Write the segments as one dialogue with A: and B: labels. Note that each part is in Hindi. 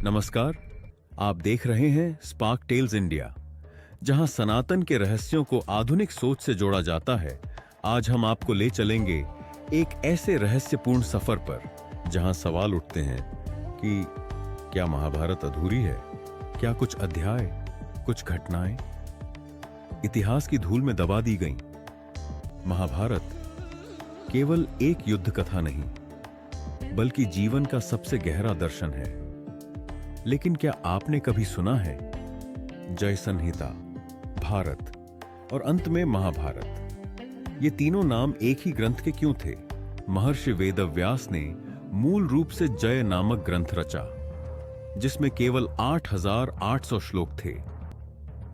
A: नमस्कार। आप देख रहे हैं स्पार्क टेल्स इंडिया, जहां सनातन के रहस्यों को आधुनिक सोच से जोड़ा जाता है। आज हम आपको ले चलेंगे एक ऐसे रहस्यपूर्ण सफर पर जहां सवाल उठते हैं कि क्या महाभारत अधूरी है? क्या कुछ अध्याय, कुछ घटनाएं इतिहास की धूल में दबा दी गईं? महाभारत केवल एक युद्ध कथा नहीं, बल्कि जीवन का सबसे गहरा दर्शन है। लेकिन क्या आपने कभी सुना है जय संहिता, भारत और अंत में महाभारत? ये तीनों नाम एक ही ग्रंथ के क्यों थे? महर्षि वेदव्यास ने मूल रूप से जय नामक ग्रंथ रचा, जिसमें केवल 8,800 श्लोक थे।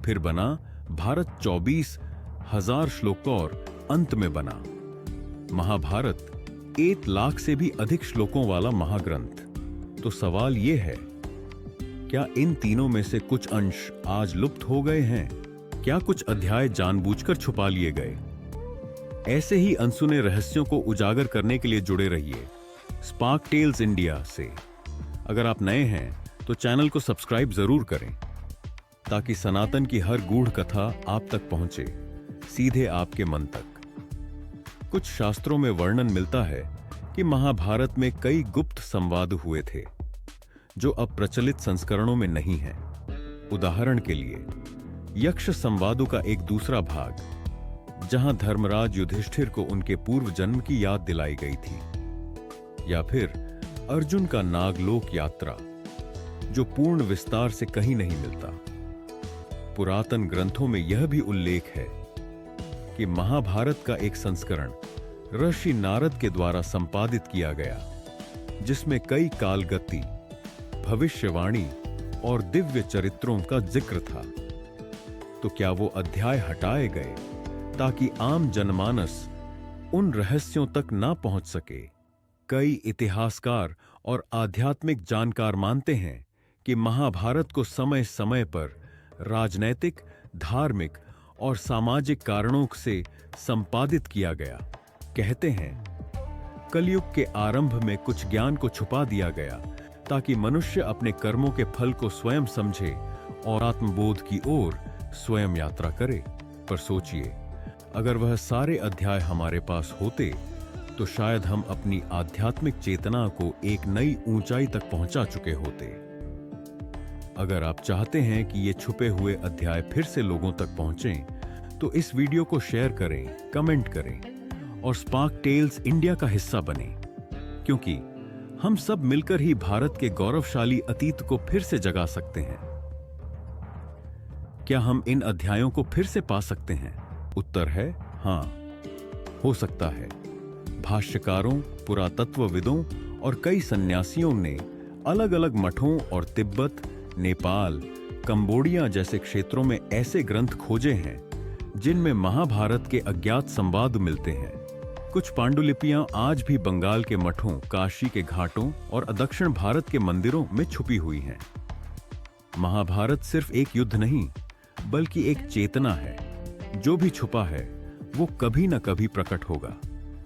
A: फिर बना भारत 24,000 श्लोक और अंत में बना महाभारत 1 लाख से भी अधिक श्लोकों वाला महाग्रंथ। तो सवाल यह है, क्या इन तीनों में से कुछ अंश आज लुप्त हो गए हैं? क्या कुछ अध्याय जानबूझकर छुपा लिए गए? ऐसे ही अनसुने रहस्यों को उजागर करने के लिए जुड़े रहिए स्पार्क टेल्स इंडिया से। अगर आप नए हैं तो चैनल को सब्सक्राइब जरूर करें, ताकि सनातन की हर गूढ़ कथा आप तक पहुंचे, सीधे आपके मन तक। कुछ शास्त्रों में वर्णन मिलता है कि महाभारत में कई गुप्त संवाद हुए थे, जो अब प्रचलित संस्करणों में नहीं है। उदाहरण के लिए यक्ष संवादों का एक दूसरा भाग, जहां धर्मराज युधिष्ठिर को उनके पूर्व जन्म की याद दिलाई गई थी, या फिर अर्जुन का नागलोक यात्रा, जो पूर्ण विस्तार से कहीं नहीं मिलता। पुरातन ग्रंथों में यह भी उल्लेख है कि महाभारत का एक संस्करण ऋषि नारद के द्वारा संपादित किया गया, जिसमें कई कालगति, भविष्यवाणी और दिव्य चरित्रों का जिक्र था। तो क्या वो अध्याय हटाए गए ताकि आम जनमानस उन रहस्यों तक ना पहुंच सके? कई इतिहासकार और आध्यात्मिक जानकार मानते हैं कि महाभारत को समय समय पर राजनैतिक, धार्मिक और सामाजिक कारणों से संपादित किया गया। कहते हैं, कलयुग के आरंभ में कुछ ज्ञान को छुपा दिया गया, ताकि मनुष्य अपने कर्मों के फल को स्वयं समझे और आत्मबोध की ओर स्वयं यात्रा करे। पर सोचिए, अगर वह सारे अध्याय हमारे पास होते तो शायद हम अपनी आध्यात्मिक चेतना को एक नई ऊंचाई तक पहुंचा चुके होते। अगर आप चाहते हैं कि ये छुपे हुए अध्याय फिर से लोगों तक पहुंचें, तो इस वीडियो को शेयर करें, कमेंट करें और स्पार्क टेल्स इंडिया का हिस्सा बने, क्योंकि हम सब मिलकर ही भारत के गौरवशाली अतीत को फिर से जगा सकते हैं। क्या हम इन अध्यायों को फिर से पा सकते हैं? उत्तर है हां, हो सकता है। भाष्यकारों, पुरातत्वविदों और कई सन्यासियों ने अलग अलग मठों और तिब्बत, नेपाल, कंबोडिया जैसे क्षेत्रों में ऐसे ग्रंथ खोजे हैं जिनमें महाभारत के अज्ञात संवाद मिलते हैं। कुछ पांडुलिपियां आज भी बंगाल के मठों, काशी के घाटों और दक्षिण भारत के मंदिरों में छुपी हुई हैं। महाभारत सिर्फ एक युद्ध नहीं, बल्कि एक चेतना है। जो भी छुपा है वो कभी न कभी प्रकट होगा,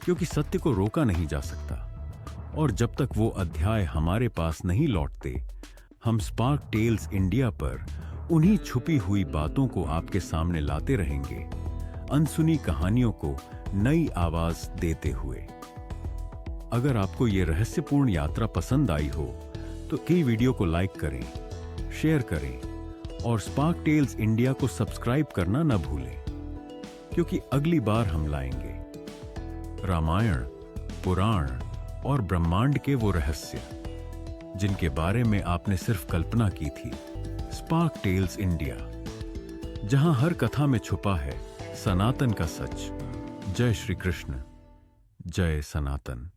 A: क्योंकि सत्य को रोका नहीं जा सकता। और जब तक वो अध्याय हमारे पास नहीं लौटते, हम स्पार्क टेल्स इंडिया पर उन्हीं छुपी हुई बातों को आपके सामने लाते रहेंगे, अनसुनी कहानियों को नई आवाज देते हुए। अगर आपको यह रहस्यपूर्ण यात्रा पसंद आई हो तो की वीडियो को लाइक करें, शेयर करें और स्पार्क टेल्स इंडिया को सब्सक्राइब करना न भूलें, क्योंकि अगली बार हम लाएंगे रामायण, पुराण और ब्रह्मांड के वो रहस्य जिनके बारे में आपने सिर्फ कल्पना की थी। स्पार्क टेल्स इंडिया, जहां हर कथा में छुपा है सनातन का सच। जय श्री कृष्ण, जय सनातन।